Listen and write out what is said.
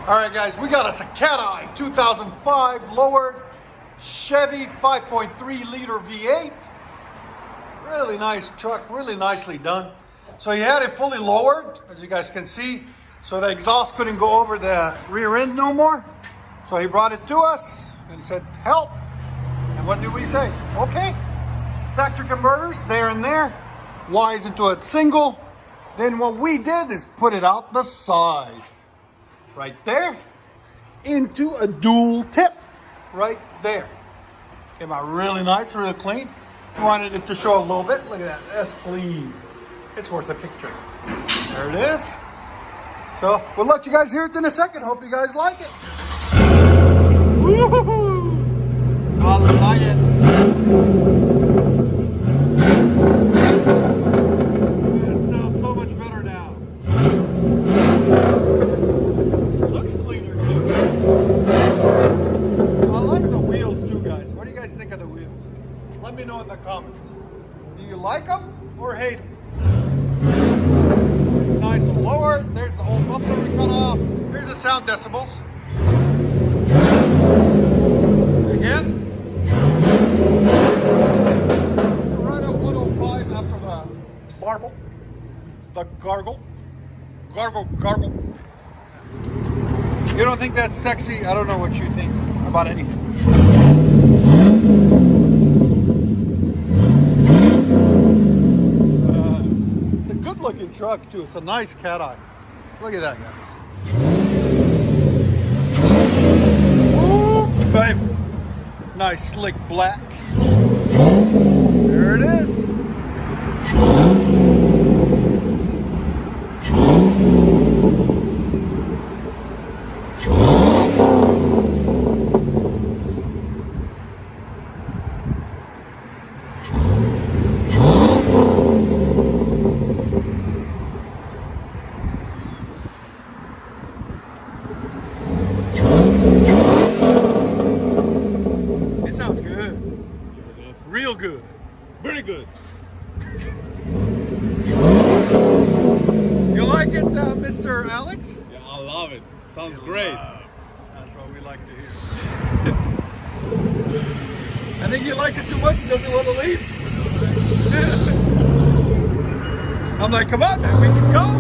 All right, guys, we got us a Cat Eye 2005 lowered Chevy 5.3 liter V8. Really nice truck, really nicely done. So he had it fully lowered, as you guys can see, so the exhaust couldn't go over the rear end no more. So he brought it to us and he said, help. And what did we say? Okay. Factory converters there and there, Y's into a single. Then what we did is put it out the side, right there, into a dual tip, right there. Came out really nice, really clean. Wanted it to show a little bit. Look at that, that's clean. It's worth a picture. There it is. So we'll let you guys hear it in a second. Hope you guys like it. Woo-hoo-hoo! I like it. It sounds so much better now. Looks cleaner too. I like the wheels too, guys. What do you guys think of the wheels? Let me know in the comments. Do you like them or hate them? It's nice and lower. There's the old muffler we cut off. Here's the sound decibels. Again. Right at 105 after the marble. The gargle. Gargle. You don't think that's sexy? I don't know what you think about anything. It's a good looking truck too. It's a nice Cat Eye. Look at that, guys. Ooh, baby. Nice slick black. There it is. It sounds good. Real good. Pretty good. You like it, Mr. Alex? Yeah, I love it. Sounds great. That's what we like to hear. I think he likes it too much. He doesn't want to leave. I'm like, come on, man. We can go.